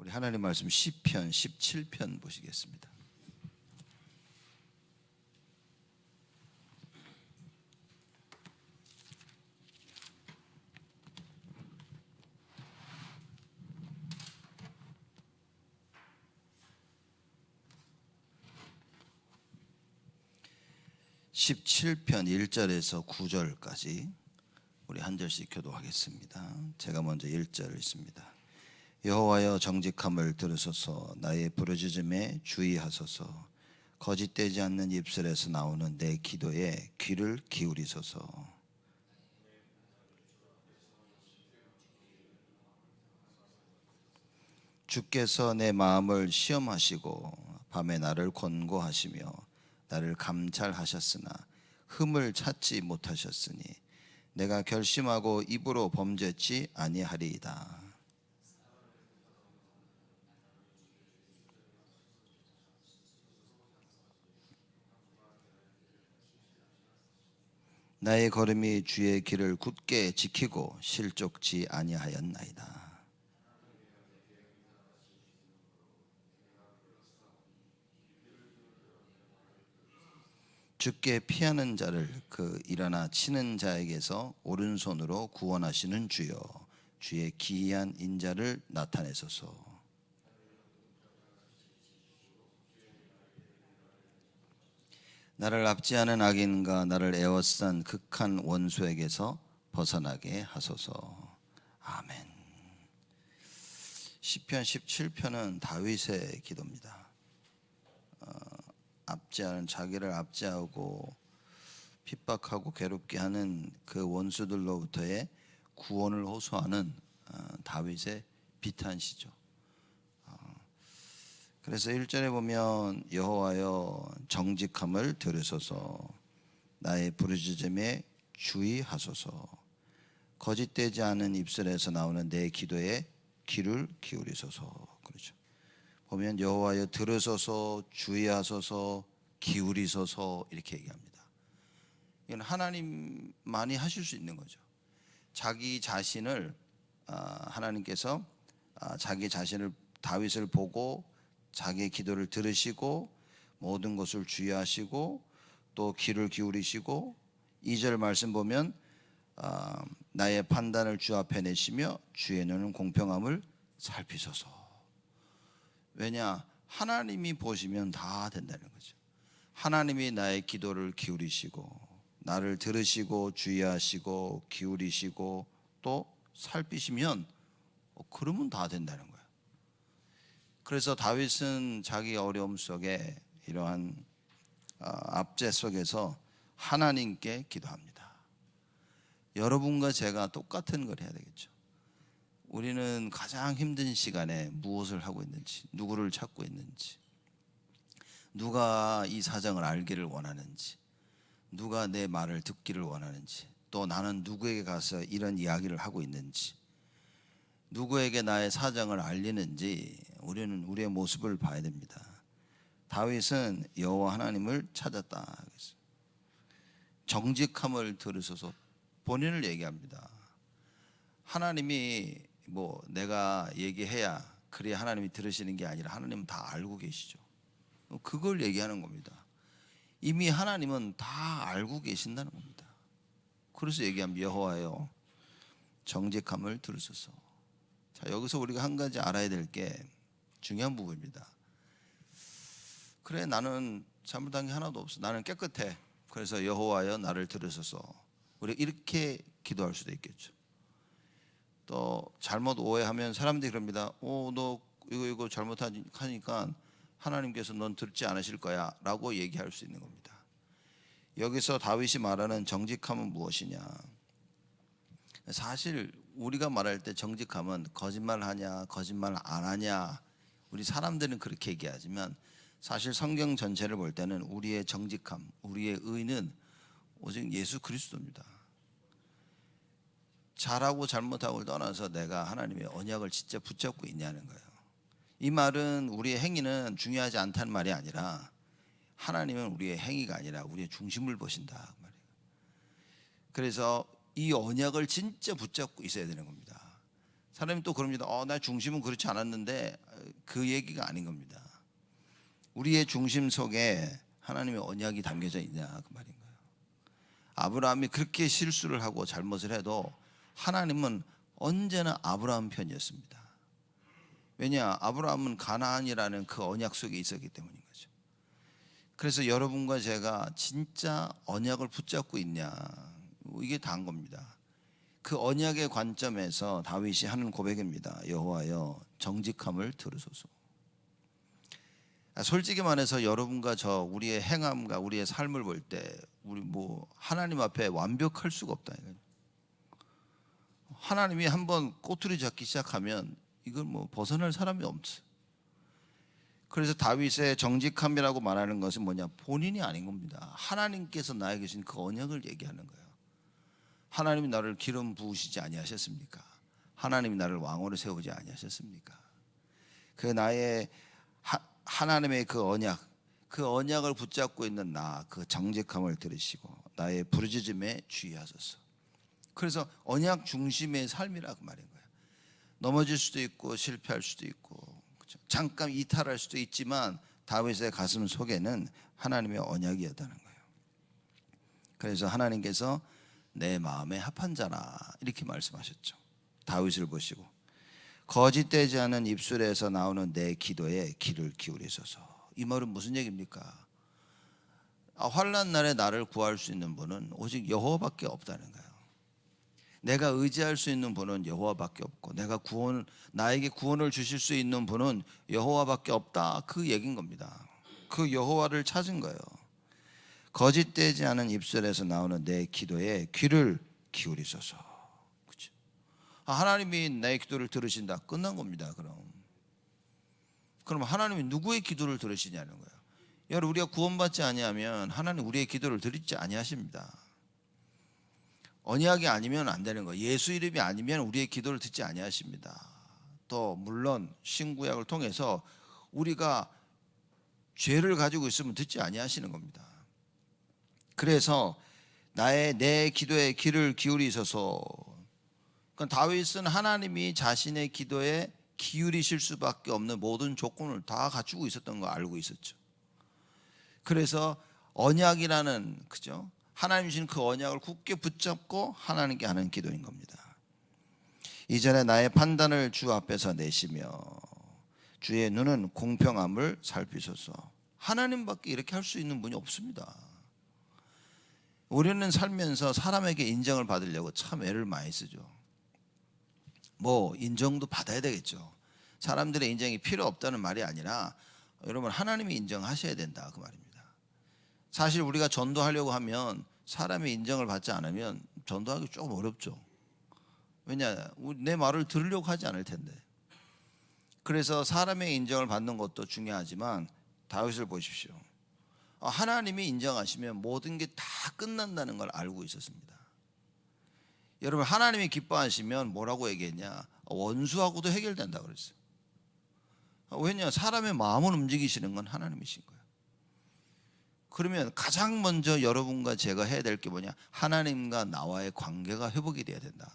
우리 하나님 말씀 시편 17편 보시겠습니다. (17편) 1절에서 9절까지 우리 한 절씩 교도하겠습니다. 제가 먼저 1절을 읽습니다. 여호와여 정직함을 들으소서. 나의 부르짖음에 주의하소서. 거짓되지 않는 입술에서 나오는 내 기도에 귀를 기울이소서. 주께서 내 마음을 시험하시고 밤에 나를 권고하시며 나를 감찰하셨으나 흠을 찾지 못하셨으니 내가 결심하고 입으로 범죄치 아니하리이다. 나의 걸음이 주의 길을 굳게 지키고 실족지 아니하였나이다. 주께 피하는 자를 그 일어나 치는 자에게서 오른손으로 구원하시는 주여, 주의 기이한 인자를 나타내소서. 나를 압제하는 악인과 나를 에워싼 극한 원수에게서 벗어나게 하소서. 아멘. 시편 17편은 다윗의 기도입니다. 자기를 압제하고 핍박하고 괴롭게 하는 그 원수들로부터의 구원을 호소하는 다윗의 비탄시죠. 그래서 1절에 보면 여호와여 정직함을 들으소서. 나의 부르짖음에 주의하소서. 거짓되지 않은 입술에서 나오는 내 기도에 귀를 기울이소서. 그렇죠. 보면 여호와여 들으소서, 주의하소서, 기울이소서 이렇게 얘기합니다. 이건 하나님만이 하실 수 있는 거죠. 자기 자신을 하나님께서 자기 자신을 다윗을 보고 자기의 기도를 들으시고 모든 것을 주의하시고 또 귀를 기울이시고 2절 말씀 보면 나의 판단을 주 앞에 내시며 주의 눈은 공평함을 살피소서. 왜냐? 하나님이 보시면 다 된다는 거죠. 하나님이 나의 기도를 기울이시고 나를 들으시고 주의하시고 기울이시고 또 살피시면 그러면 다 된다는 거예요. 그래서 다윗은 자기 어려움 속에 이러한 압제 속에서 하나님께 기도합니다. 여러분과 제가 똑같은 걸 해야 되겠죠. 우리는 가장 힘든 시간에 무엇을 하고 있는지, 누구를 찾고 있는지, 누가 이 사정을 알기를 원하는지, 누가 내 말을 듣기를 원하는지, 또 나는 누구에게 가서 이런 이야기를 하고 있는지, 누구에게 나의 사정을 알리는지 우리는 우리의 모습을 봐야 됩니다. 다윗은 여호와 하나님을 찾았다. 정직함을 들으소서. 본인을 얘기합니다. 하나님이 내가 얘기해야 그래야 하나님이 들으시는 게 아니라 하나님은 다 알고 계시죠. 그걸 얘기하는 겁니다. 이미 하나님은 다 알고 계신다는 겁니다. 그래서 얘기합니다. 여호와여 정직함을 들으소서. 자, 여기서 우리가 한 가지 알아야 될 게 중요한 부분입니다. 그래, 나는 잘못한 게 하나도 없어. 나는 깨끗해. 그래서 여호와여 나를 들으소서. 우리가 이렇게 기도할 수도 있겠죠. 또 잘못 오해하면 사람들이 그럽니다. 너 이거 잘못하니까 하나님께서 넌 듣지 않으실 거야 라고 얘기할 수 있는 겁니다. 여기서 다윗이 말하는 정직함은 무엇이냐? 사실 우리가 말할 때 정직함은 거짓말하냐 거짓말 안 하냐, 우리 사람들은 그렇게 얘기하지만 사실 성경 전체를 볼 때는 우리의 정직함, 우리의 의는 오직 예수 그리스도입니다. 잘하고 잘못하고를 떠나서 내가 하나님의 언약을 진짜 붙잡고 있냐는 거예요. 이 말은 우리의 행위는 중요하지 않다는 말이 아니라 하나님은 우리의 행위가 아니라 우리의 중심을 보신다 그 말이에요. 그래서 이 언약을 진짜 붙잡고 있어야 되는 겁니다. 사람이 또 그럽니다. 나 중심은 그렇지 않았는데 그 얘기가 아닌 겁니다. 우리의 중심 속에 하나님의 언약이 담겨져 있냐 그 말인 거예요. 아브라함이 그렇게 실수를 하고 잘못을 해도 하나님은 언제나 아브라함 편이었습니다. 왜냐? 아브라함은 가나안이라는 그 언약 속에 있었기 때문인 거죠. 그래서 여러분과 제가 진짜 언약을 붙잡고 있냐, 이게 다인 겁니다. 그 언약의 관점에서 다윗이 하는 고백입니다. 여호와여 정직함을 들으소서. 솔직히 말해서 여러분과 저 우리의 행함과 우리의 삶을 볼 때 우리 하나님 앞에 완벽할 수가 없다. 하나님이 한번 꼬투리 잡기 시작하면 이걸 벗어날 사람이 없어. 그래서 다윗의 정직함이라고 말하는 것은 뭐냐? 본인이 아닌 겁니다. 하나님께서 나에게 주신 그 언약을 얘기하는 거예요. 하나님이 나를 기름 부으시지 아니하셨습니까? 하나님이 나를 왕으로 세우지 아니하셨습니까? 그 나의 하나님의 그 언약을 붙잡고 있는 나, 그 정직함을 들으시고 나의 부르짖음에 주의하소서. 그래서 언약 중심의 삶이라고 말인 거예요. 넘어질 수도 있고 실패할 수도 있고 잠깐 이탈할 수도 있지만 다윗의 가슴 속에는 하나님의 언약이었다는 거예요. 그래서 하나님께서 내 마음에 합한 자라 이렇게 말씀하셨죠. 다윗을 보시고 거짓되지 않은 입술에서 나오는 내 기도에 귀를 기울이소서. 이 말은 무슨 얘기입니까? 환난 날에 나를 구할 수 있는 분은 오직 여호와밖에 없다는 거예요. 내가 의지할 수 있는 분은 여호와밖에 없고 나에게 구원을 주실 수 있는 분은 여호와밖에 없다, 그 얘기인 겁니다. 그 여호와를 찾은 거예요. 거짓되지 않은 입술에서 나오는 내 기도에 귀를 기울이소서. 그렇죠? 하나님이 내 기도를 들으신다, 끝난 겁니다. 그럼 하나님이 누구의 기도를 들으시냐는 거예요. 여러분, 우리가 구원받지 아니하면 하나님 우리의 기도를 들으지 아니하십니다. 언약이 아니면 안 되는 거예요. 예수 이름이 아니면 우리의 기도를 듣지 아니하십니다. 또 물론 신구약을 통해서 우리가 죄를 가지고 있으면 듣지 아니하시는 겁니다. 그래서 내 기도에 귀를 기울이셔서, 그러니까 다윗은 하나님이 자신의 기도에 기울이실 수밖에 없는 모든 조건을 다 갖추고 있었던 거 알고 있었죠. 그래서 언약이라는, 그죠? 하나님 주신 그 언약을 굳게 붙잡고 하나님께 하는 기도인 겁니다. 이전에 나의 판단을 주 앞에서 내시며 주의 눈은 공평함을 살피소서. 하나님밖에 이렇게 할 수 있는 분이 없습니다. 우리는 살면서 사람에게 인정을 받으려고 참 애를 많이 쓰죠. 인정도 받아야 되겠죠. 사람들의 인정이 필요 없다는 말이 아니라 여러분, 하나님이 인정하셔야 된다, 그 말입니다. 사실 우리가 전도하려고 하면 사람의 인정을 받지 않으면 전도하기 조금 어렵죠. 왜냐? 내 말을 들으려고 하지 않을 텐데. 그래서 사람의 인정을 받는 것도 중요하지만 다윗을 보십시오. 하나님이 인정하시면 모든 게 다 끝난다는 걸 알고 있었습니다. 여러분, 하나님이 기뻐하시면 뭐라고 얘기했냐? 원수하고도 해결된다고 그랬어요. 왜냐? 사람의 마음을 움직이시는 건 하나님이신 거예요. 그러면 가장 먼저 여러분과 제가 해야 될 게 뭐냐? 하나님과 나와의 관계가 회복이 돼야 된다.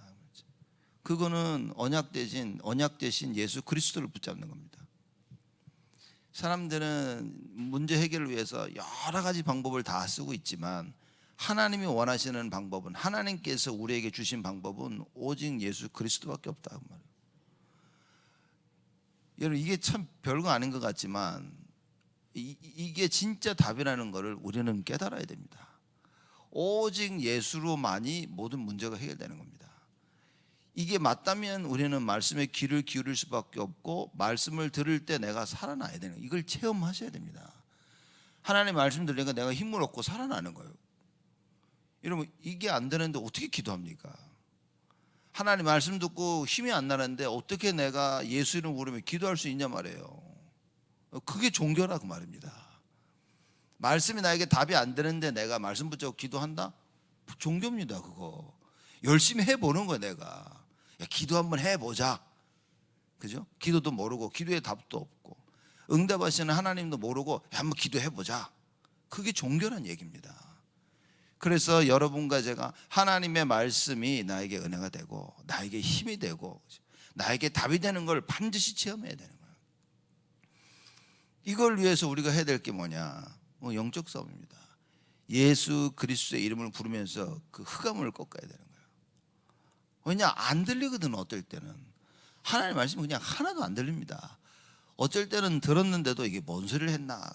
그거는 언약 대신 예수 그리스도를 붙잡는 겁니다. 사람들은 문제 해결을 위해서 여러 가지 방법을 다 쓰고 있지만 하나님이 원하시는 방법은, 하나님께서 우리에게 주신 방법은 오직 예수 그리스도밖에 없다, 그 말이에요. 여러분, 이게 참 별거 아닌 것 같지만 이게 진짜 답이라는 것을 우리는 깨달아야 됩니다. 오직 예수로만이 모든 문제가 해결되는 겁니다. 이게 맞다면 우리는 말씀에 귀를 기울일 수밖에 없고, 말씀을 들을 때 내가 살아나야 되는 거예요. 이걸 체험하셔야 됩니다. 하나님 말씀 들으니까 내가 힘을 얻고 살아나는 거예요. 여러분, 이게 안 되는데 어떻게 기도합니까? 하나님 말씀 듣고 힘이 안 나는데 어떻게 내가 예수 이름 부르며 기도할 수 있냐 말이에요. 그게 종교라고 말입니다. 말씀이 나에게 답이 안 되는데 내가 말씀 붙잡고 기도한다? 종교입니다. 그거 열심히 해보는 거야. 내가 기도 한번 해보자, 그죠? 기도도 모르고 기도의 답도 없고 응답하시는 하나님도 모르고 한번 기도해보자. 그게 종교란 얘기입니다. 그래서 여러분과 제가 하나님의 말씀이 나에게 은혜가 되고 나에게 힘이 되고 나에게 답이 되는 걸 반드시 체험해야 되는 거예요. 이걸 위해서 우리가 해야 될 게 뭐냐? 영적 싸움입니다. 예수 그리스도의 이름을 부르면서 그 흑암을 꺾어야 되는 거예요. 왜냐? 안 들리거든. 어떨 때는 하나님의 말씀이 그냥 하나도 안 들립니다. 어쩔 때는 들었는데도 이게 뭔 소리를 했나,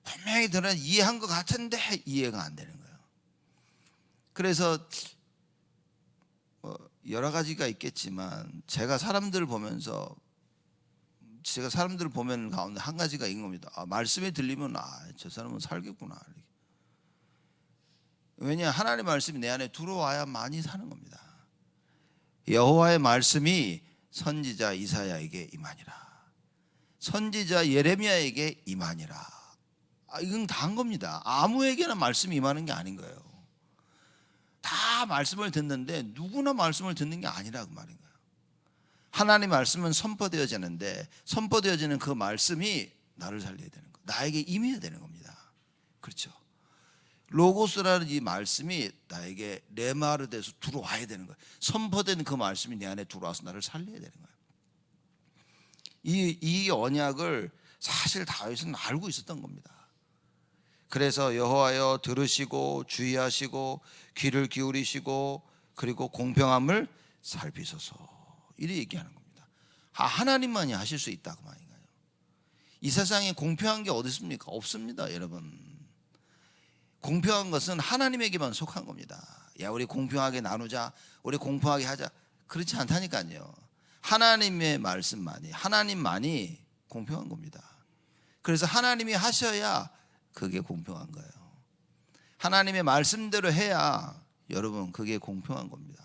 분명히 이해한 것 같은데 이해가 안 되는 거예요. 그래서 여러 가지가 있겠지만 제가 사람들을 보면 가운데 한 가지가 있는 겁니다. 말씀이 들리면 저 사람은 살겠구나. 왜냐? 하나님의 말씀이 내 안에 들어와야 많이 사는 겁니다. 여호와의 말씀이 선지자 이사야에게 임하니라, 선지자 예레미야에게 임하니라. 이건 다 한 겁니다. 아무에게나 말씀이 임하는 게 아닌 거예요. 다 말씀을 듣는데 누구나 말씀을 듣는 게 아니라 그 말인 거예요. 하나님의 말씀은 선포되어지는데 선포되어지는 그 말씀이 나를 살려야 되는 거예요. 나에게 임해야 되는 겁니다. 그렇죠? 로고스라는 이 말씀이 나에게 레마르 돼서 들어와야 되는 거예요. 선포된 그 말씀이 내 안에 들어와서 나를 살려야 되는 거예요. 이 언약을 사실 다윗은 알고 있었던 겁니다. 그래서 여호와여 들으시고 주의하시고 귀를 기울이시고 그리고 공평함을 살피소서, 이렇게 얘기하는 겁니다. 하나님만이 하실 수 있다 그 말인가요? 이 세상에 공평한 게 어디 있습니까? 없습니다, 여러분. 공평한 것은 하나님에게만 속한 겁니다. 야, 우리 공평하게 나누자, 우리 공평하게 하자, 그렇지 않다니까요. 하나님의 말씀만이, 하나님만이 공평한 겁니다. 그래서 하나님이 하셔야 그게 공평한 거예요. 하나님의 말씀대로 해야 여러분 그게 공평한 겁니다.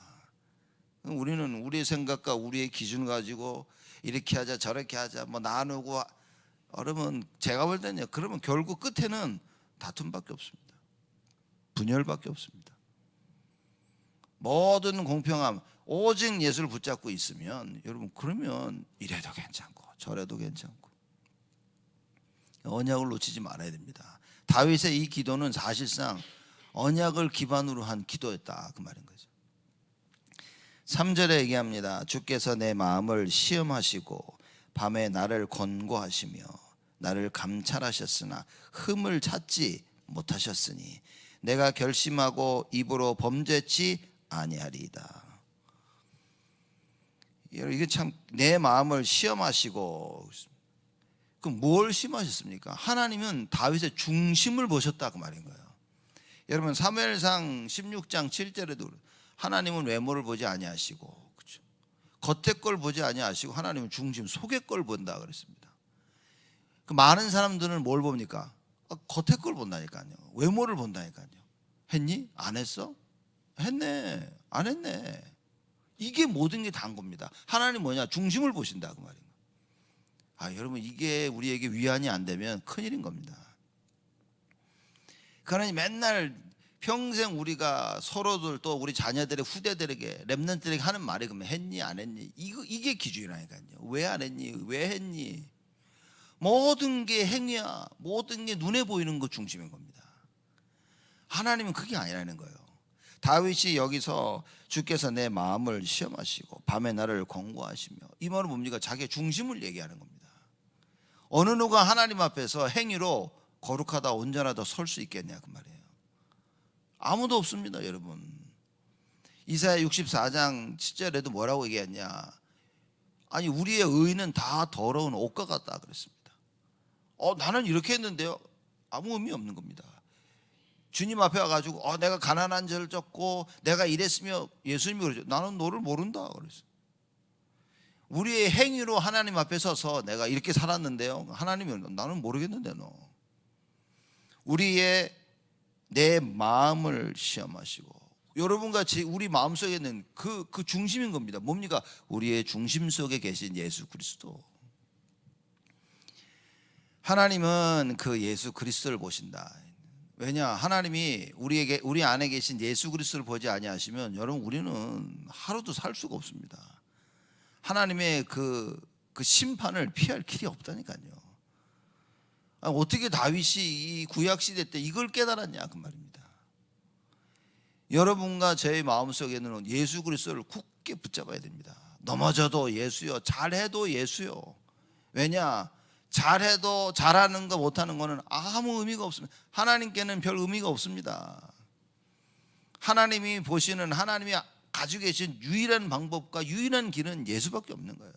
우리는 우리의 생각과 우리의 기준 가지고 이렇게 하자 저렇게 하자 나누고, 여러분 제가 볼 때는요, 그러면 결국 끝에는 다툼밖에 없습니다. 분열밖에 없습니다. 모든 공평함 오직 예수를 붙잡고 있으면 여러분, 그러면 이래도 괜찮고 저래도 괜찮고 언약을 놓치지 말아야 됩니다. 다윗의 이 기도는 사실상 언약을 기반으로 한 기도였다 그 말인 거죠. 3절에 얘기합니다. 주께서 내 마음을 시험하시고 밤에 나를 권고하시며 나를 감찰하셨으나 흠을 찾지 못하셨으니 내가 결심하고 입으로 범죄치 아니하리이다. 이게 참, 내 마음을 시험하시고, 그럼 뭘 시험하셨습니까? 하나님은 다윗의 중심을 보셨다 그 말인 거예요. 여러분 사무엘상 16장 7절에도 하나님은 외모를 보지 아니하시고, 그렇죠? 겉의 걸 보지 아니하시고 하나님은 중심 속의 걸 본다 그랬습니다. 그 많은 사람들은 뭘 봅니까? 겉의 걸 본다니까요. 외모를 본다니까요. 했니? 안 했어? 했네. 안 했네. 이게 모든 게 다인 겁니다. 하나님 뭐냐? 중심을 보신다 그 말입니다. 여러분 이게 우리에게 위안이 안 되면 큰일인 겁니다. 그러니 맨날 평생 우리가 서로들 또 우리 자녀들의 후대들에게 렘넌트들에게 하는 말이 그러면 했니 안 했니? 이게 기준이라니까요. 왜 안 했니? 왜 했니? 모든 게 행위야. 모든 게 눈에 보이는 것 중심인 겁니다. 하나님은 그게 아니라는 거예요. 다윗이 여기서 주께서 내 마음을 시험하시고 밤에 나를 권고하시며, 이 말은 뭡니까? 자기의 중심을 얘기하는 겁니다. 어느 누가 하나님 앞에서 행위로 거룩하다 온전하다 설 수 있겠냐 그 말이에요. 아무도 없습니다 여러분. 이사야 64장 7절에도 뭐라고 얘기했냐? 아니 우리의 의는 다 더러운 옷과 같다 그랬습니다. 나는 이렇게 했는데요, 아무 의미 없는 겁니다. 주님 앞에 와가지고 내가 가난한 죄를 졌고 내가 이랬으며, 예수님이 그러죠. 나는 너를 모른다 그랬어요. 우리의 행위로 하나님 앞에 서서 내가 이렇게 살았는데요, 하나님이 나는 모르겠는데 너. 우리의 내 마음을 시험하시고, 여러분과 우리 마음속에 있는 그 중심인 겁니다. 뭡니까? 우리의 중심 속에 계신 예수 그리스도. 하나님은 그 예수 그리스도를 보신다. 왜냐? 하나님이 우리 안에 계신 예수 그리스도를 보지 아니하시면 여러분 우리는 하루도 살 수가 없습니다. 하나님의 그 심판을 피할 길이 없다니까요. 어떻게 다윗이 이 구약 시대 때 이걸 깨달았냐 그 말입니다. 여러분과 제 마음속에는 예수 그리스도를 굳게 붙잡아야 됩니다. 넘어져도 예수요, 잘해도 예수요. 왜냐? 잘해도 잘하는 거 못하는 거는 아무 의미가 없습니다. 하나님께는 별 의미가 없습니다. 하나님이 보시는, 하나님이 가지고 계신 유일한 방법과 유일한 길은 예수밖에 없는 거예요.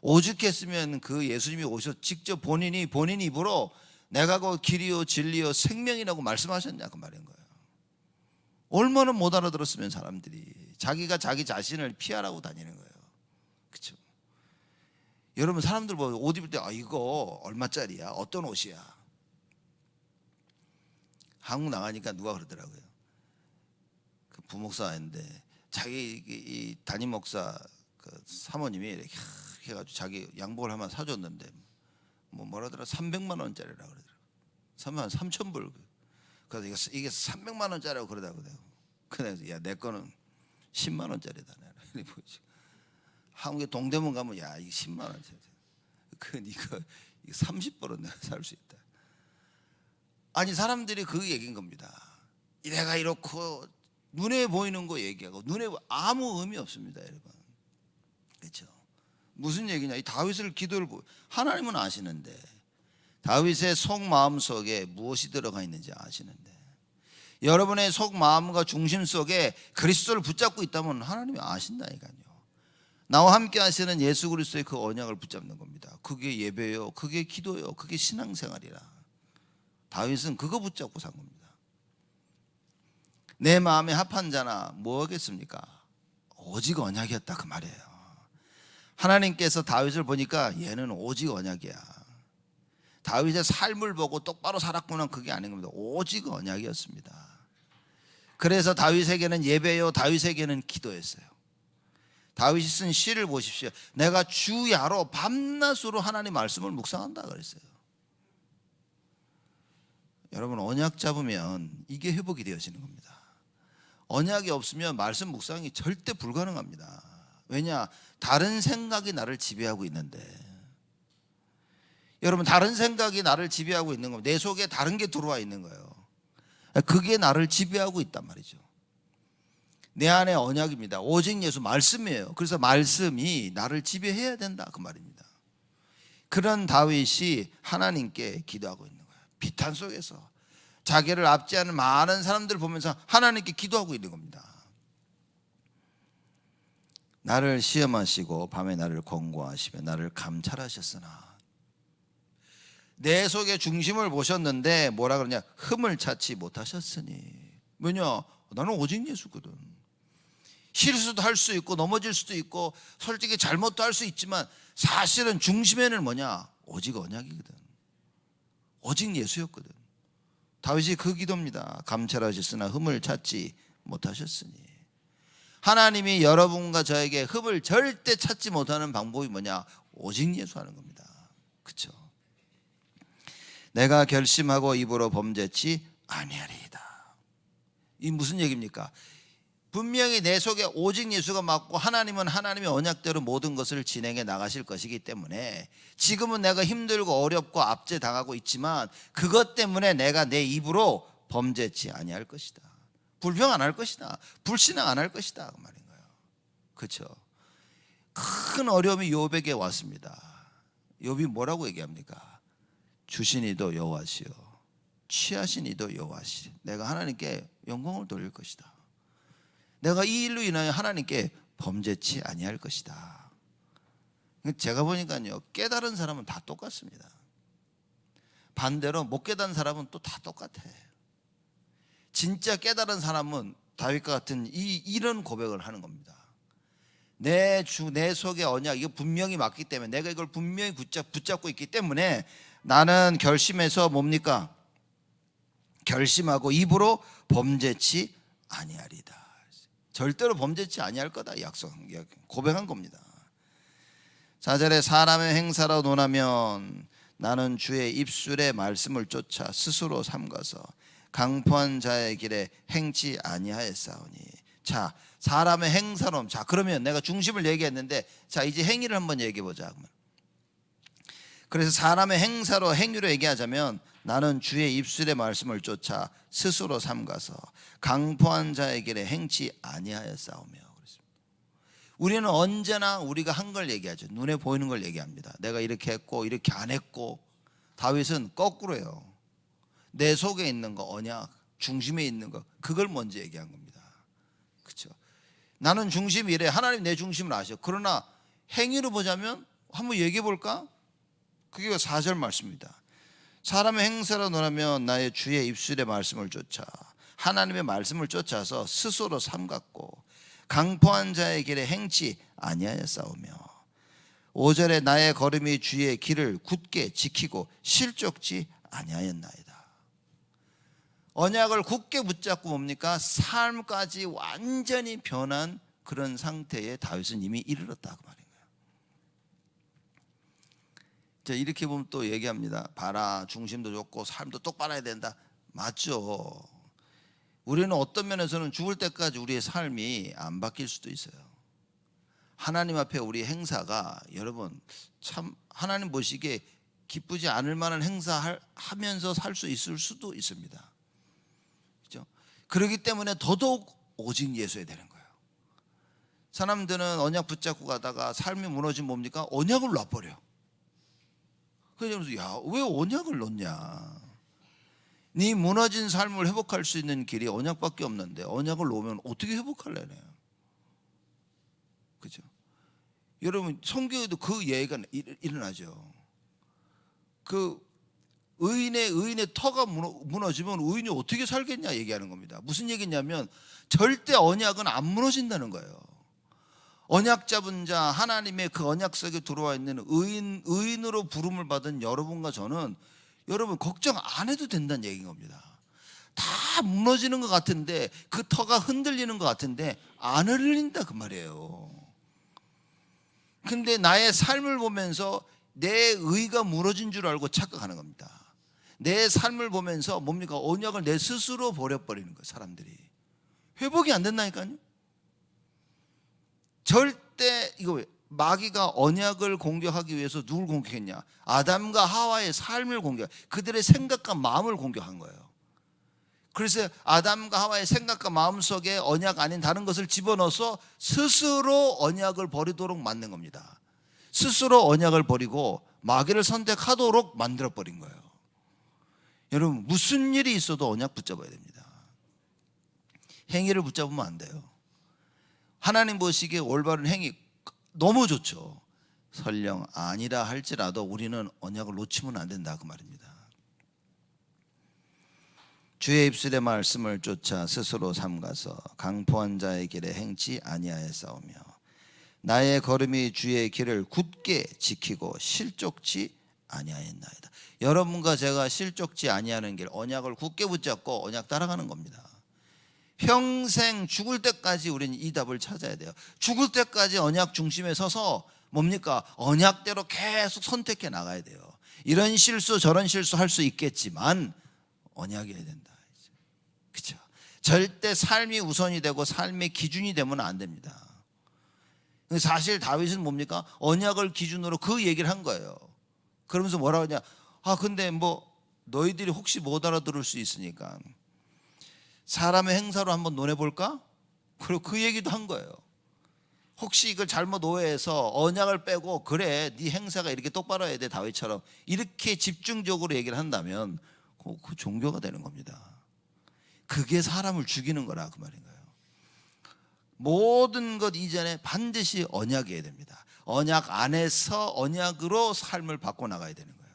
오죽했으면 그 예수님이 오셔서 직접 본인 입으로 내가 그 길이요 진리요 생명이라고 말씀하셨냐 그 말인 거예요. 얼마나 못 알아들었으면 사람들이 자기가 자기 자신을 피하라고 다니는 거예요. 그렇죠? 여러분 사람들 뭐 옷 입을 때 이거 얼마짜리야? 어떤 옷이야? 한국 나가니까 누가 그러더라고요. 그 부목사인데 자기 이 담임 목사 그 사모님이 이렇게 해가지고 자기 양복을 하나 사줬는데 뭐라더라 300만 원짜리라 그러더라고. 3,000불. 그래서 이게 300만 원짜리라고 그러더라고. 그래서 야 내 거는 10만 원짜리다. 한국에 동대문 가면 야 이게 10만 원짜리. 이거 30불은 내가 살 수 있다. 아니 사람들이 그 얘기인 겁니다. 내가 이렇고 눈에 보이는 거 얘기하고 눈에 아무 의미 없습니다, 여러분. 그렇죠? 무슨 얘기냐? 이 다윗을 기도를 하나님은 아시는데 다윗의 속마음 속에 무엇이 들어가 있는지 아시는데 여러분의 속마음과 중심 속에 그리스도를 붙잡고 있다면 하나님이 아신다니까요. 나와 함께 하시는 예수 그리스도의 그 언약을 붙잡는 겁니다. 그게 예배요, 그게 기도요, 그게 신앙생활이라. 다윗은 그거 붙잡고 산 겁니다. 내 마음에 합한 자나 뭐 하겠습니까? 오직 언약이었다 그 말이에요. 하나님께서 다윗을 보니까 얘는 오직 언약이야. 다윗의 삶을 보고 똑바로 살았구나 그게 아닌 겁니다. 오직 언약이었습니다. 그래서 다윗에게는 예배요, 다윗에게는 기도였어요. 다윗이 쓴 시를 보십시오. 내가 주야로 밤낮으로 하나님 말씀을 묵상한다 그랬어요. 여러분 언약 잡으면 이게 회복이 되어지는 겁니다. 언약이 없으면 말씀 묵상이 절대 불가능합니다. 왜냐? 다른 생각이 나를 지배하고 있는데 여러분 다른 생각이 나를 지배하고 있는 겁니다. 내 속에 다른 게 들어와 있는 거예요. 그게 나를 지배하고 있단 말이죠. 내 안에 언약입니다. 오직 예수 말씀이에요. 그래서 말씀이 나를 지배해야 된다 그 말입니다. 그런 다윗이 하나님께 기도하고 있는 거예요. 비탄 속에서 자기를 압제하는 많은 사람들을 보면서 하나님께 기도하고 있는 겁니다. 나를 시험하시고 밤에 나를 권고하시며 나를 감찰하셨으나 내 속의 중심을 보셨는데 뭐라 그러냐? 흠을 찾지 못하셨으니. 왜냐? 나는 오직 예수거든. 실수도 할 수 있고 넘어질 수도 있고 솔직히 잘못도 할 수 있지만 사실은 중심에는 뭐냐? 오직 언약이거든. 오직 예수였거든. 다윗이 그 기도입니다. 감찰하셨으나 흠을 찾지 못하셨으니. 하나님이 여러분과 저에게 흠을 절대 찾지 못하는 방법이 뭐냐? 오직 예수하는 겁니다. 그렇죠? 내가 결심하고 입으로 범죄치 아니하리이다. 이 무슨 얘기입니까? 분명히 내 속에 오직 예수가 맞고 하나님은 하나님의 언약대로 모든 것을 진행해 나가실 것이기 때문에 지금은 내가 힘들고 어렵고 압제당하고 있지만 그것 때문에 내가 내 입으로 범죄치 아니할 것이다. 불평 안 할 것이다. 불신앙 안 할 것이다 그 말인 거예요. 그렇죠? 큰 어려움이 욥에게 왔습니다. 욥이 뭐라고 얘기합니까? 주신 이도 여호와시요 취하신 이도 여호와시. 내가 하나님께 영광을 돌릴 것이다. 내가 이 일로 인하여 하나님께 범죄치 아니할 것이다. 제가 보니까요 깨달은 사람은 다 똑같습니다. 반대로 못 깨달은 사람은 또 다 똑같아. 진짜 깨달은 사람은 다윗과 같은 이런 고백을 하는 겁니다. 내 속의 언약 이거 분명히 맞기 때문에 내가 이걸 분명히 붙잡고 있기 때문에 나는 결심해서 뭡니까? 결심하고 입으로 범죄치 아니하리다. 절대로 범죄치 아니할 거다 고백한 겁니다. 4절에 사람의 행사로 논하면 나는 주의 입술의 말씀을 쫓아 스스로 삼가서 강포한 자의 길에 행치 아니하였사오니. 자, 사람의 행사로. 자, 그러면 내가 중심을 얘기했는데 자 이제 행위를 한번 얘기해 보자. 그래서 사람의 행위로 얘기하자면 나는 주의 입술의 말씀을 쫓아 스스로 삼가서 강포한 자의 길에 행치 아니하였사오며. 우리는 언제나 우리가 한 걸 얘기하죠. 눈에 보이는 걸 얘기합니다. 내가 이렇게 했고 이렇게 안 했고. 다윗은 거꾸로예요. 내 속에 있는 거, 언약, 중심에 있는 거, 그걸 먼저 얘기한 겁니다. 그렇죠? 나는 중심이 이래. 하나님 내 중심을 아셔. 그러나 행위로 보자면 한번 얘기해 볼까? 그게 4절 말씀입니다. 사람의 행사로 논하면 나의 주의 입술의 말씀을 쫓아 하나님의 말씀을 쫓아서 스스로 삼갔고 강포한 자의 길에 행치 아니하였사오며 5절에 나의 걸음이 주의 길을 굳게 지키고 실족지 아니하였나이다. 언약을 굳게 붙잡고 뭡니까? 삶까지 완전히 변한 그런 상태에 다윗은 이미 이르렀다고 말인 거예요. 자, 이렇게 보면 또 얘기합니다. 봐라, 중심도 좋고 삶도 똑바로 해야 된다. 맞죠. 우리는 어떤 면에서는 죽을 때까지 우리의 삶이 안 바뀔 수도 있어요. 하나님 앞에 우리 행사가 여러분 참 하나님 보시기에 기쁘지 않을 만한 행사하면서 살 수 있을 수도 있습니다. 그렇죠? 그렇기 때문에 더더욱 오직 예수해야 되는 거예요. 사람들은 언약 붙잡고 가다가 삶이 무너지면 뭡니까? 언약을 놔버려. 그래서 야, 왜 언약을 놓냐? 네 무너진 삶을 회복할 수 있는 길이 언약밖에 없는데 언약을 놓으면 어떻게 회복할래요? 그죠? 여러분 성경에도 그 예가 일어나죠. 그 의인의 터가 무너지면 의인이 어떻게 살겠냐 얘기하는 겁니다. 무슨 얘기냐면 절대 언약은 안 무너진다는 거예요. 언약 잡은 자, 하나님의 그 언약 속에 들어와 있는 의인으로 부름을 받은 여러분과 저는 여러분 걱정 안 해도 된다는 얘기인 겁니다. 다 무너지는 것 같은데 그 터가 흔들리는 것 같은데 안 흔들린다 그 말이에요. 근데 나의 삶을 보면서 내 의가 무너진 줄 알고 착각하는 겁니다. 내 삶을 보면서 뭡니까? 언약을 내 스스로 버려버리는 거예요. 사람들이 회복이 안 된다니까요. 절대 이거 마귀가 언약을 공격하기 위해서 누굴 공격했냐? 아담과 하와의 삶을 공격, 그들의 생각과 마음을 공격한 거예요. 그래서 아담과 하와의 생각과 마음 속에 언약 아닌 다른 것을 집어넣어서 스스로 언약을 버리도록 만든 겁니다. 스스로 언약을 버리고 마귀를 선택하도록 만들어버린 거예요. 여러분 무슨 일이 있어도 언약 붙잡아야 됩니다. 행위를 붙잡으면 안 돼요. 하나님 보시기에 올바른 행위 너무 좋죠. 설령 아니라 할지라도 우리는 언약을 놓치면 안 된다 그 말입니다. 주의 입술의 말씀을 쫓아 스스로 삼가서 강포한 자의 길에 행치 아니하였사오며 나의 걸음이 주의 길을 굳게 지키고 실족치 아니하였나이다. 여러분과 제가 실족치 아니하는 길, 언약을 굳게 붙잡고 언약 따라가는 겁니다. 평생 죽을 때까지 우리는 이 답을 찾아야 돼요. 죽을 때까지 언약 중심에 서서 뭡니까? 언약대로 계속 선택해 나가야 돼요. 이런 실수 저런 실수 할 수 있겠지만 언약이어야 된다. 그렇죠? 절대 삶이 우선이 되고 삶의 기준이 되면 안 됩니다. 사실 다윗은 뭡니까? 언약을 기준으로 그 얘기를 한 거예요. 그러면서 뭐라고 하냐? 아 근데 뭐 너희들이 혹시 못 알아들을 수 있으니까 사람의 행사로 한번 논해볼까? 그리고 그 얘기도 한 거예요. 혹시 이걸 잘못 오해해서 언약을 빼고 그래 네 행사가 이렇게 똑바로 해야 돼 다윗처럼 이렇게 집중적으로 얘기를 한다면 그 종교가 되는 겁니다. 그게 사람을 죽이는 거라 그 말인 거예요. 모든 것 이전에 반드시 언약이어야 됩니다. 언약 안에서 언약으로 삶을 바꿔나가야 되는 거예요.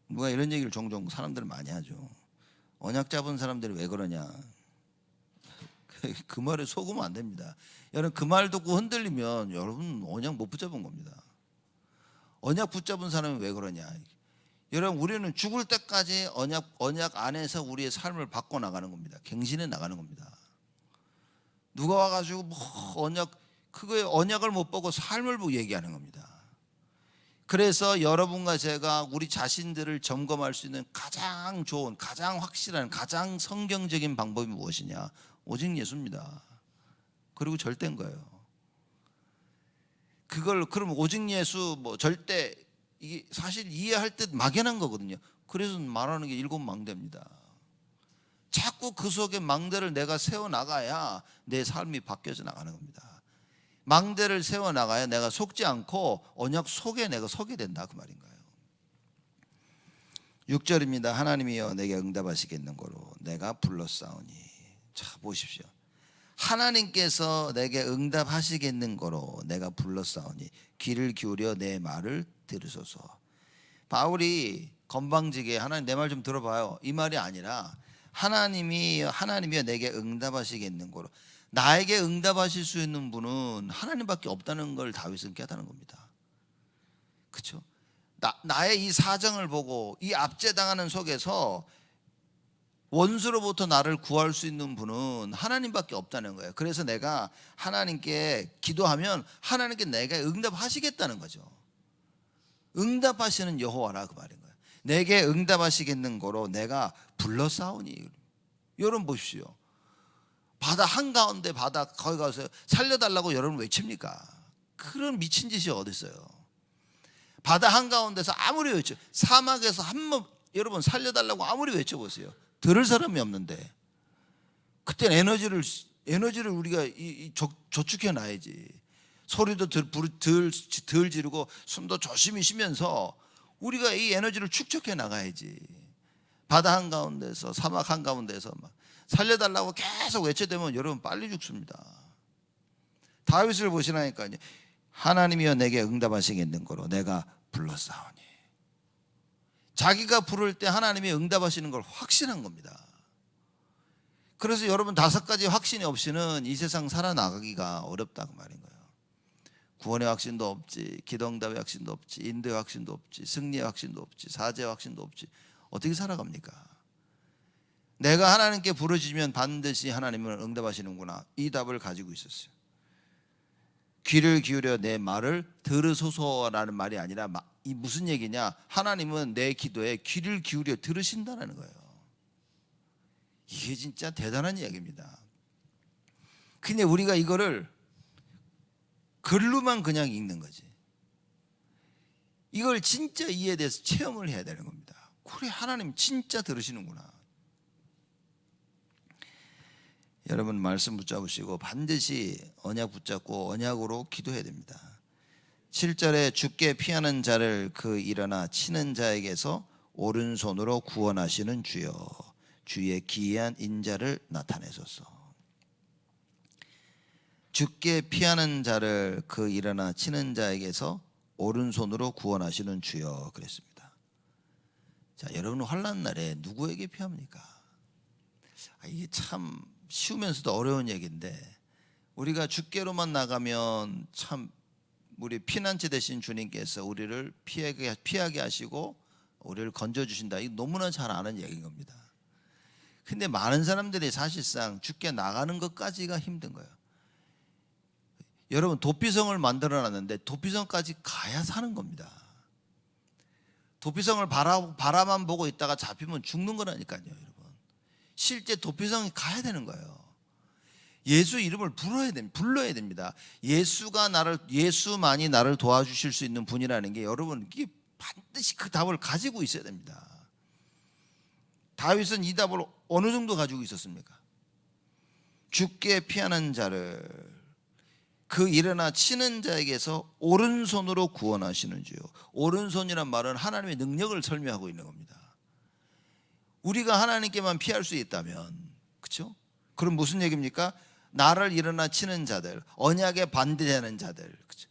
누가 이런 얘기를 종종 사람들은 많이 하죠. 언약 잡은 사람들이 왜 그러냐. 그 말에 속으면 안 됩니다. 여러분 그 말 듣고 흔들리면 여러분 언약 못 붙잡은 겁니다. 언약 붙잡은 사람이 왜 그러냐. 여러분 우리는 죽을 때까지 언약 안에서 우리의 삶을 바꿔나가는 겁니다. 갱신해 나가는 겁니다. 누가 와가지고 뭐 그거에 언약을 못 보고 삶을 보고 얘기하는 겁니다. 그래서 여러분과 제가 우리 자신들을 점검할 수 있는 가장 좋은, 가장 확실한, 가장 성경적인 방법이 무엇이냐? 오직 예수입니다. 그리고 절대인 거예요. 그걸 그럼 오직 예수 뭐 절대 이게 사실 이해할 때 막연한 거거든요. 그래서 말하는 게 일곱 망대입니다. 자꾸 그 속에 망대를 내가 세워나가야 내 삶이 바뀌어져 나가는 겁니다. 망대를 세워나가야 내가 속지 않고 언약 속에 내가 서게 된다, 그 말인 거예요. 6절입니다. 하나님이여 내게 응답하시겠는고로 내가 불렀사오니. 자, 보십시오. 하나님께서 내게 응답하시겠는고로 내가 불렀사오니 귀를 기울여 내 말을 들으소서. 바울이 건방지게 하나님 내 말 좀 들어봐요, 이 말이 아니라 하나님이여 내게 응답하시겠는고로, 나에게 응답하실 수 있는 분은 하나님밖에 없다는 걸 다윗은 깨달은 겁니다. 그렇죠? 나의 이 사정을 보고 이 압제당하는 속에서 원수로부터 나를 구할 수 있는 분은 하나님밖에 없다는 거예요. 그래서 내가 하나님께 기도하면 하나님께 내가 응답하시겠다는 거죠. 응답하시는 여호와라, 그 말인 거예요. 내게 응답하시겠는고로 내가 불러싸우니. 여러분 보십시오. 바다 한가운데, 바다 거기 가서 살려달라고 여러분 외칩니까? 그런 미친 짓이 어디 있어요. 바다 한가운데서 아무리 외쳐, 사막에서 한번 여러분 살려달라고 아무리 외쳐보세요, 들을 사람이 없는데, 그때는 에너지를 우리가 저축해 놔야지. 소리도 덜 지르고 숨도 조심히 쉬면서 우리가 이 에너지를 축적해 나가야지. 바다 한가운데서, 사막 한가운데서 막 살려달라고 계속 외쳐대면 여러분 빨리 죽습니다. 다윗을 보시라니까요. 하나님이여 내게 응답하시겠는고로 내가 불렀사오니. 자기가 부를 때 하나님이 응답하시는 걸 확신한 겁니다. 그래서 여러분 5가지 확신이 없이는 이 세상 살아나가기가 어렵다, 그 말인 거예요. 구원의 확신도 없지, 기도응답의 확신도 없지, 인도의 확신도 없지, 승리의 확신도 없지, 사죄의 확신도 없지, 어떻게 살아갑니까? 내가 하나님께 부르짖으면 반드시 하나님은 응답하시는구나, 이 답을 가지고 있었어요. 귀를 기울여 내 말을 들으소서라는 말이 아니라 이 무슨 얘기냐, 하나님은 내 기도에 귀를 기울여 들으신다는 거예요. 이게 진짜 대단한 이야기입니다. 근데 우리가 이거를 글로만 그냥 읽는 거지, 이걸 진짜 이에 대해서 체험을 해야 되는 겁니다. 그래, 하나님 진짜 들으시는구나. 여러분 말씀 붙잡으시고 반드시 언약 붙잡고 언약으로 기도해야 됩니다. 7절에 주께 피하는 자를 그 일어나 치는 자에게서 오른손으로 구원하시는 주여 주의 기이한 인자를 나타내소서. 주께 피하는 자를 그 일어나 치는 자에게서 오른손으로 구원하시는 주여 그랬습니다. 자, 여러분 환난 날에 누구에게 피합니까? 이게 참 쉬우면서도 어려운 얘기인데, 우리가 주께로만 나가면 참 우리 피난처 되신 주님께서 우리를 피하게 하시고 우리를 건져주신다, 이거 너무나 잘 아는 얘기인 겁니다. 근데 많은 사람들이 사실상 주께 나가는 것까지가 힘든 거예요. 여러분 도피성을 만들어놨는데 도피성까지 가야 사는 겁니다. 도피성을 바라만 보고 있다가 잡히면 죽는 거라니까요. 여러분 실제 도피성에 가야 되는 거예요. 예수 이름을 불러야 됩니다. 예수만이 나를 도와주실 수 있는 분이라는 게, 여러분 이게 반드시 그 답을 가지고 있어야 됩니다. 다윗은 이 답을 어느 정도 가지고 있었습니까? 주께 피하는 자를 그 일어나 치는 자에게서 오른손으로 구원하시는 주요. 오른손이란 말은 하나님의 능력을 설명하고 있는 겁니다. 우리가 하나님께만 피할 수 있다면, 그렇죠? 그럼 무슨 얘기입니까? 나를 일어나 치는 자들, 언약에 반대하는 자들, 그렇죠?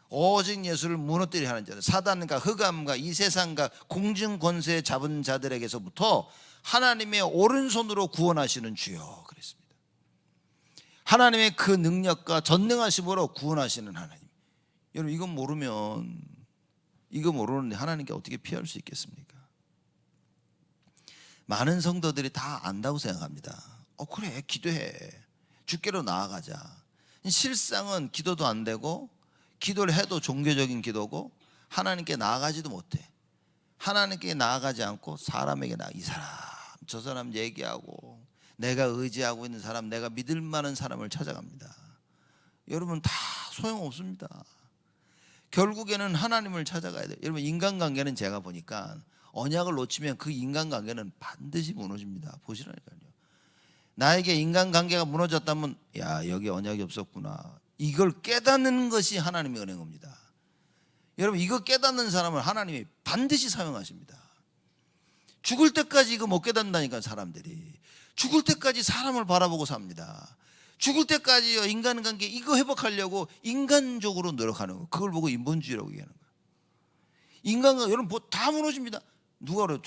오직 예수를 무너뜨리려 하는 자들, 사단과 흑암과 이 세상과 공중 권세 잡은 자들에게서부터 하나님의 오른손으로 구원하시는 주요 그랬습니다. 하나님의 그 능력과 전능하심으로 구원하시는 하나님. 여러분 이거 모르는데 하나님께 어떻게 피할 수 있겠습니까? 많은 성도들이 다 안다고 생각합니다. 그래 기도해, 주께로 나아가자. 실상은 기도도 안 되고, 기도를 해도 종교적인 기도고, 하나님께 나아가지도 못해. 하나님께 나아가지 않고 사람에게 이 사람 저 사람 얘기하고, 내가 의지하고 있는 사람, 내가 믿을 만한 사람을 찾아갑니다. 여러분 다 소용없습니다. 결국에는 하나님을 찾아가야 돼요. 여러분 인간관계는 제가 보니까 언약을 놓치면 그 인간관계는 반드시 무너집니다. 보시라니까요. 나에게 인간관계가 무너졌다면 야, 여기 언약이 없었구나, 이걸 깨닫는 것이 하나님의 은혜입니다. 여러분, 이거 깨닫는 사람을 하나님이 반드시 사용하십니다. 죽을 때까지 이거 못 깨닫는다니까. 사람들이 죽을 때까지 사람을 바라보고 삽니다. 죽을 때까지 인간관계 이거 회복하려고 인간적으로 노력하는 거, 그걸 보고 인본주의라고 얘기하는 거예요. 인간관계 여러분 뭐 다 무너집니다. 누가 그래요?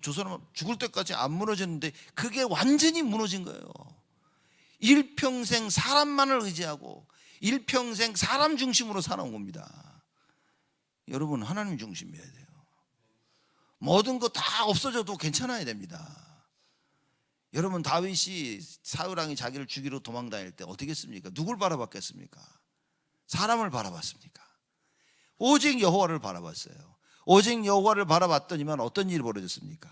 저 사람은 죽을 때까지 안 무너졌는데 그게 완전히 무너진 거예요. 일평생 사람만을 의지하고 일평생 사람 중심으로 살아온 겁니다. 여러분, 하나님 중심이어야 돼요. 모든 거 다 없어져도 괜찮아야 됩니다. 여러분, 다윗이 사울왕이 자기를 죽이러 도망다닐 때 어떻게 했습니까? 누굴 바라봤겠습니까? 사람을 바라봤습니까? 오직 여호와를 바라봤어요. 오직 여호와를 바라봤더니만 어떤 일이 벌어졌습니까?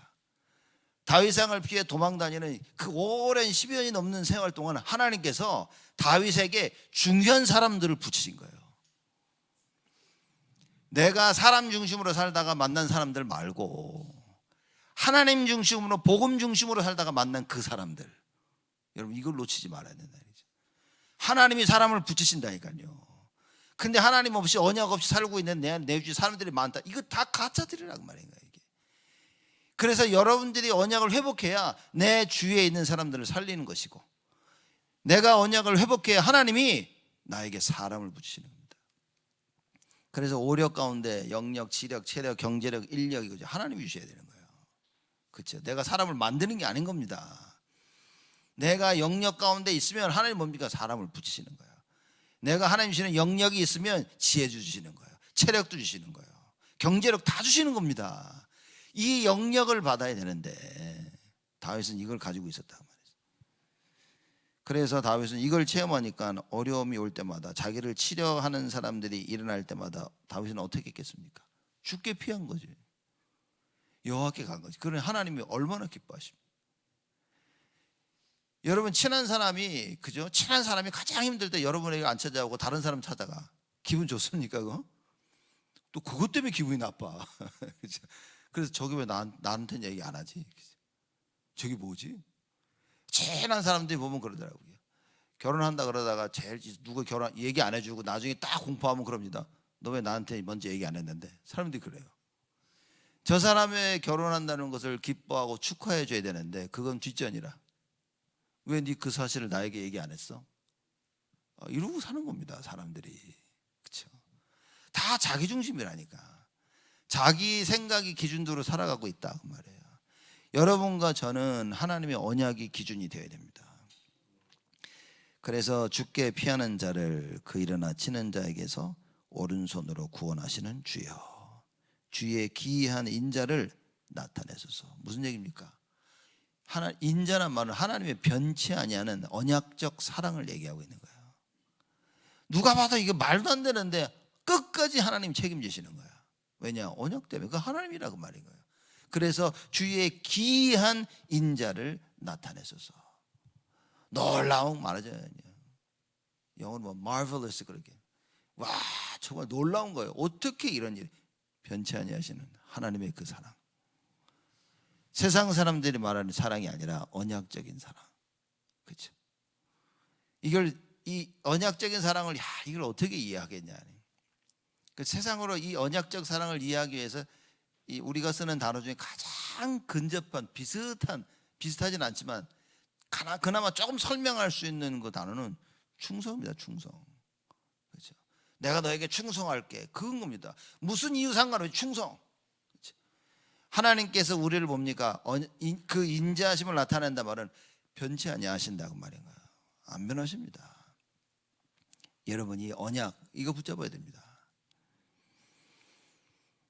다윗왕을 피해 도망다니는 그 오랜 10여 년이 넘는 생활 동안 하나님께서 다윗에게 중요한 사람들을 붙이신 거예요. 내가 사람 중심으로 살다가 만난 사람들 말고 하나님 중심으로 복음 중심으로 살다가 만난 그 사람들, 여러분 이걸 놓치지 말아야 된다. 하나님이 사람을 붙이신다니까요. 근데 하나님 없이 언약 없이 살고 있는 내 주위에 사람들이 많다. 이거 다 가짜들이라고 말인 거예요. 이게. 그래서 여러분들이 언약을 회복해야 내 주위에 있는 사람들을 살리는 것이고, 내가 언약을 회복해야 하나님이 나에게 사람을 붙이시는 겁니다. 그래서 오력 가운데 영력, 지력, 체력, 경제력, 인력, 이거죠. 하나님이 주셔야 되는 거예요. 그렇죠? 내가 사람을 만드는 게 아닌 겁니다. 내가 영력 가운데 있으면 하나님 뭡니까? 사람을 붙이시는 거예요. 내가 하나님 주시는 영력이 있으면 지혜 주시는 거예요. 체력도 주시는 거예요. 경제력 다 주시는 겁니다. 이 영력을 받아야 되는데 다윗은 이걸 가지고 있었단 말이에요. 그래서 다윗은 이걸 체험하니까 어려움이 올 때마다, 자기를 치려하는 사람들이 일어날 때마다 다윗은 어떻게 했겠습니까? 죽게 피한 거지. 여호와께 간 거지. 그러니 하나님이 얼마나 기뻐하십니까? 여러분, 친한 사람이, 그죠? 친한 사람이 가장 힘들 때 여러분에게 안 찾아오고 다른 사람 찾아가. 기분 좋습니까? 그거? 또 그것 때문에 기분이 나빠. 그죠? 그래서 저기 왜 나한테는 얘기 안 하지? 저기 뭐지? 친한 사람들이 보면 그러더라고요. 결혼한다 그러다가 제일 누구 결혼 얘기 안 해주고 나중에 딱 공포하면 그럽니다. 너 왜 나한테 먼저 얘기 안 했는데? 사람들이 그래요. 저 사람의 결혼한다는 것을 기뻐하고 축하해 줘야 되는데 그건 뒷전이라. 왜 네 그 사실을 나에게 얘기 안 했어? 이러고 사는 겁니다, 사람들이. 그렇죠? 다 자기 중심이라니까. 자기 생각이 기준으로 살아가고 있다 그 말이에요. 여러분과 저는 하나님의 언약이 기준이 되어야 됩니다. 그래서 죽게 피하는 자를 그 일어나 치는 자에게서 오른손으로 구원하시는 주여, 주의 기이한 인자를 나타내소서. 무슨 얘기입니까? 인자란 말은 하나님의 변치 아니하는 언약적 사랑을 얘기하고 있는 거예요. 누가 봐도 이게 말도 안 되는데 끝까지 하나님 책임지시는 거야. 왜냐? 언약 때문에. 그 하나님이라고 말인 거예요. 그래서 주의 기이한 인자를 나타내소서. 놀라운 말하죠. 영어로 뭐 marvelous, 그렇게. 와, 정말 놀라운 거예요. 어떻게 이런 일, 변치 아니하시는 하나님의 그 사랑. 세상 사람들이 말하는 사랑이 아니라 언약적인 사랑. 그렇죠? 이 언약적인 사랑을 이걸 어떻게 이해하겠냐. 그 세상으로 이 언약적 사랑을 이해하기 위해서 우리가 쓰는 단어 중에 가장 근접한 비슷하진 않지만 그나마 조금 설명할 수 있는 그 단어는 충성입니다. 충성. 그렇죠? 내가 너에게 충성할게. 그건 겁니다. 무슨 이유 상관없이 충성. 그렇죠? 하나님께서 우리를 뭡니까? 그 인자하심을 나타낸다 말은 변치 아니하신다고 말인 거예요. 안 변하십니다. 여러분이 언약 이거 붙잡아야 됩니다.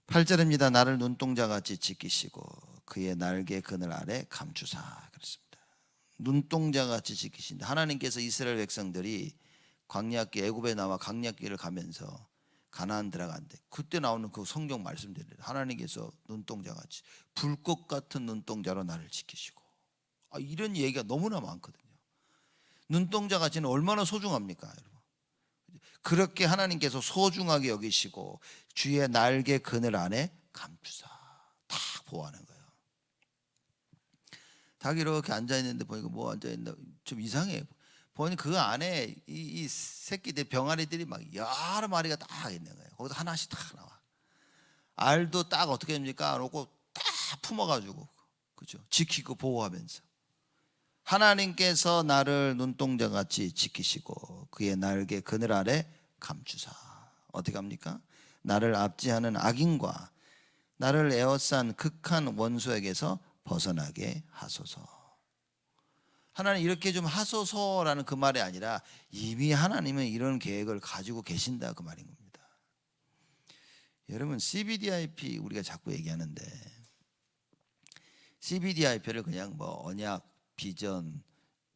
8절입니다. 나를 눈동자같이 지키시고 그의 날개 그늘 아래 감추사. 그렇습니다. 눈동자같이 지키신다. 하나님께서 이스라엘 백성들이 광야길, 애굽에 나와 광야길을 가면서 가나안 들어간대. 그때 나오는 그 성경 말씀대로 하나님께서 눈동자같이 불꽃 같은 눈동자로 나를 지키시고. 이런 얘기가 너무나 많거든요. 눈동자같이는 얼마나 소중합니까, 여러분? 그렇게 하나님께서 소중하게 여기시고 주의 날개 그늘 안에 감추사 딱 보호하는 거예요. 닭이 이렇게 앉아있는데 보니까 뭐 앉아있나, 좀 이상해. 보니 그 안에 이 새끼들 병아리들이 막 여러 마리가 딱 있는 거예요. 거기서 하나씩 딱 나와. 알도 딱 어떻게 됩니까? 놓고 딱 품어가지고, 그죠? 지키고 보호하면서. 하나님께서 나를 눈동자같이 지키시고 그의 날개 그늘 아래 감추사. 어떻게 합니까? 나를 압제하는 악인과 나를 에워싼 극한 원수에게서 벗어나게 하소서. 하나님 이렇게 좀 하소서라는 그 말이 아니라 이미 하나님은 이런 계획을 가지고 계신다 그 말인 겁니다. 여러분 CBDIP 우리가 자꾸 얘기하는데 CBDIP를 그냥 뭐 언약, 비전,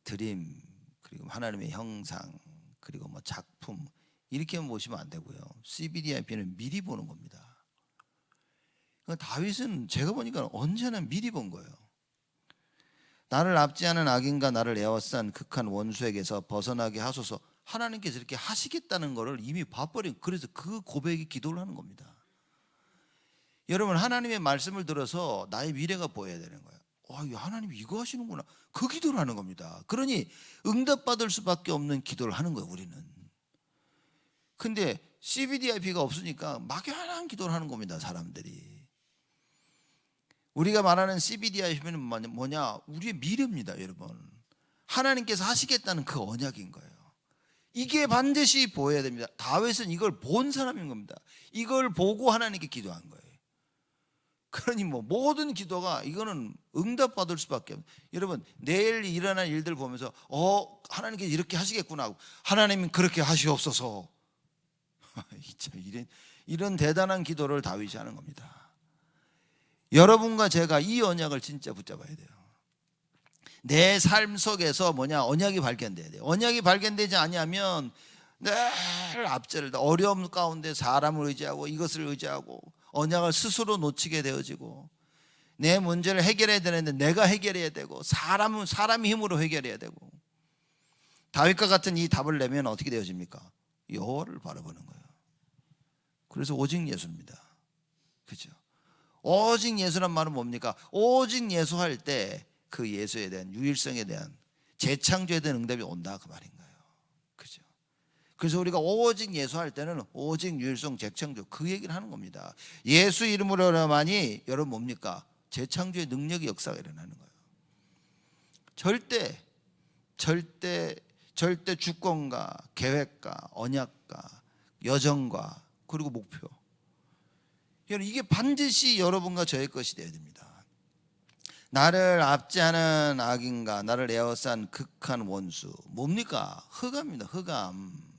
드림, 그리고 하나님의 형상, 그리고 뭐 작품 이렇게 보시면 안 되고요. CBDIP는 미리 보는 겁니다. 다윗은 제가 보니까 언제나 미리 본 거예요. 나를 압제하는 악인과 나를 에워싼 극한 원수에게서 벗어나게 하소서. 하나님께서 이렇게 하시겠다는 것을 이미 봐버린, 그래서 그 고백이 기도를 하는 겁니다. 여러분 하나님의 말씀을 들어서 나의 미래가 보여야 되는 거예요. 하나님 이거 하시는구나. 그 기도를 하는 겁니다. 그러니 응답받을 수밖에 없는 기도를 하는 거예요 우리는. 근데 CBDIP가 없으니까 막연한 기도를 하는 겁니다 사람들이. 우리가 말하는 CBDIP는 뭐냐? 우리의 미래입니다 여러분. 하나님께서 하시겠다는 그 언약인 거예요. 이게 반드시 보여야 됩니다. 다윗은 이걸 본 사람인 겁니다. 이걸 보고 하나님께 기도한 거예요. 그러니 뭐 모든 기도가 이거는 응답받을 수밖에 없어요. 여러분 내일 일어날 일들 보면서 하나님께서 이렇게 하시겠구나 하고 하나님은 그렇게 하시옵소서. 이런 대단한 기도를 다윗이 하는 겁니다. 여러분과 제가 이 언약을 진짜 붙잡아야 돼요. 내 삶 속에서 언약이 발견돼야 돼요. 언약이 발견되지 않으면 늘 압제를, 어려움 가운데 사람을 의지하고 이것을 의지하고 언약을 스스로 놓치게 되어지고 내 문제를 해결해야 되는데 내가 해결해야 되고 사람의 힘으로 해결해야 되고. 다윗과 같은 이 답을 내면 어떻게 되어집니까? 여호와를 바라보는 거예요. 그래서 오직 예수입니다. 그죠? 오직 예수란 말은 뭡니까? 오직 예수할 때 그 예수에 대한 유일성에 대한 재창조에 대한 응답이 온다 그 말인 거예요. 그죠? 그래서 우리가 오직 예수할 때는 오직 유일성 재창조 그 얘기를 하는 겁니다. 예수 이름으로만이 여러분 뭡니까? 재창조의 능력이 역사가 일어나는 거예요. 절대 주권과 계획과 언약과 여정과 그리고 목표, 여러분 이게 반드시 여러분과 저의 것이 되어야 됩니다. 나를 압제하는 악인과 나를 에워싼 극한 원수, 뭡니까? 흑암입니다. 흑암.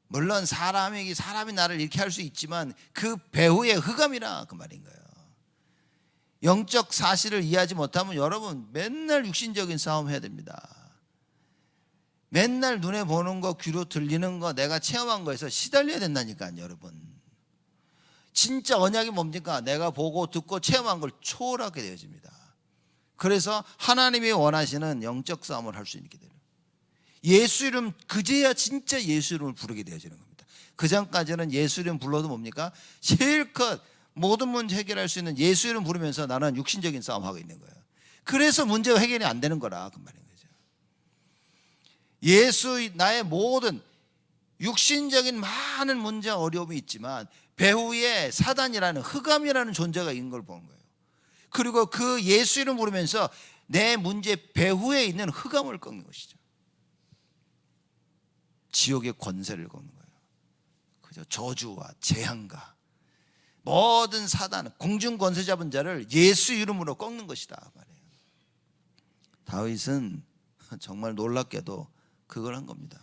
물론 사람이 나를 이렇게 할 수 있지만 그 배후의 흑암이라 그 말인 거예요. 영적 사실을 이해하지 못하면 여러분 맨날 육신적인 싸움 해야 됩니다. 맨날 눈에 보는 거, 귀로 들리는 거, 내가 체험한 거에서 시달려야 된다니까요 여러분. 진짜 언약이 뭡니까? 내가 보고 듣고 체험한 걸 초월하게 되어집니다. 그래서 하나님이 원하시는 영적 싸움을 할 수 있게 돼요. 예수 이름, 그제야 진짜 예수 이름을 부르게 되어지는 겁니다. 그 전까지는 예수 이름 불러도 뭡니까? 실컷 모든 문제 해결할 수 있는 예수 이름 부르면서 나는 육신적인 싸움하고 있는 거예요. 그래서 문제가 해결이 안 되는 거라 그 말인 거죠. 예수, 나의 모든 육신적인 많은 문제 어려움이 있지만 배후에 사단이라는 흑암이라는 존재가 있는 걸 보는 거예요. 그리고 그 예수 이름 부르면서 내 문제 배후에 있는 흑암을 꺾는 것이죠. 지옥의 권세를 꺾는 거예요. 그죠? 저주와 재앙과 모든 사단, 공중 권세 잡은 자를 예수 이름으로 꺾는 것이다 말이에요. 다윗은 정말 놀랍게도 그걸 한 겁니다.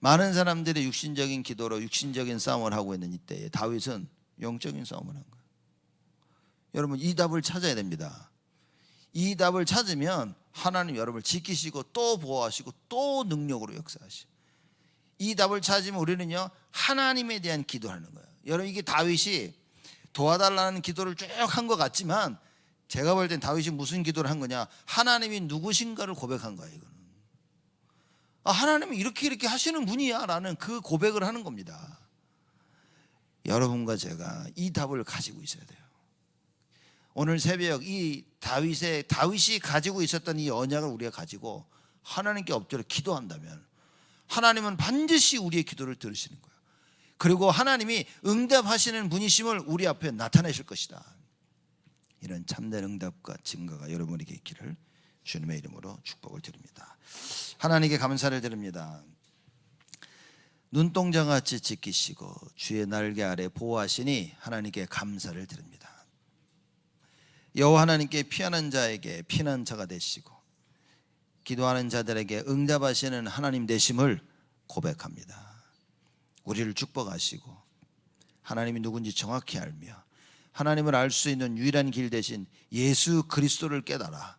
많은 사람들이 육신적인 기도로 육신적인 싸움을 하고 있는 이때에 다윗은 영적인 싸움을 한 거예요. 여러분 이 답을 찾아야 됩니다. 이 답을 찾으면 하나님 여러분을 지키시고 또 보호하시고 또 능력으로 역사하시고, 이 답을 찾으면 우리는요 하나님에 대한 기도하는 거예요. 여러분 이게 다윗이 도와달라는 기도를 쭉 한 것 같지만 제가 볼 땐 다윗이 무슨 기도를 한 거냐, 하나님이 누구신가를 고백한 거예요. 이거는 하나님이 이렇게 하시는 분이야 라는 그 고백을 하는 겁니다. 여러분과 제가 이 답을 가지고 있어야 돼요. 오늘 새벽 이 다윗이 가지고 있었던 이 언약을 우리가 가지고 하나님께 엎드려 기도한다면 하나님은 반드시 우리의 기도를 들으시는 거예요. 그리고 하나님이 응답하시는 분이심을 우리 앞에 나타내실 것이다. 이런 참된 응답과 증거가 여러분에게 있기를 주님의 이름으로 축복을 드립니다. 하나님께 감사를 드립니다. 눈동자같이 지키시고 주의 날개 아래 보호하시니 하나님께 감사를 드립니다. 여호와 하나님께 피하는 자에게 피난처가 되시고 기도하는 자들에게 응답하시는 하나님 되심을 고백합니다. 우리를 축복하시고 하나님이 누군지 정확히 알며 하나님을 알 수 있는 유일한 길 대신 예수 그리스도를 깨달아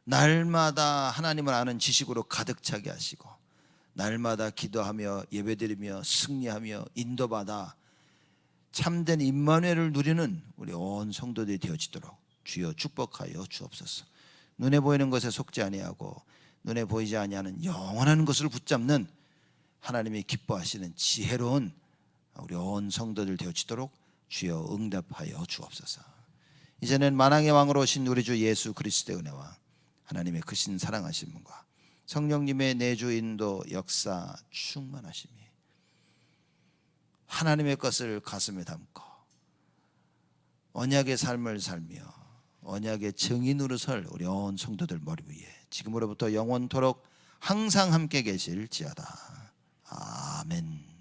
날마다 하나님을 아는 지식으로 가득 차게 하시고 날마다 기도하며 예배드리며 승리하며 인도받아 참된 임마누엘을 누리는 우리 온 성도들이 되어지도록 주여 축복하여 주옵소서. 눈에 보이는 것에 속지 아니하고 눈에 보이지 아니하는 영원한 것을 붙잡는 하나님이 기뻐하시는 지혜로운 우리 온 성도들 되어지도록 주여 응답하여 주옵소서. 이제는 만왕의 왕으로 오신 우리 주 예수 그리스도의 은혜와 하나님의 크신 사랑하심과 성령님의 내주 인도 역사 충만하심이 하나님의 것을 가슴에 담고 언약의 삶을 살며 언약의 증인으로 설 우리 온 성도들 머리 위에 지금으로부터 영원토록 항상 함께 계실지어다. 아멘.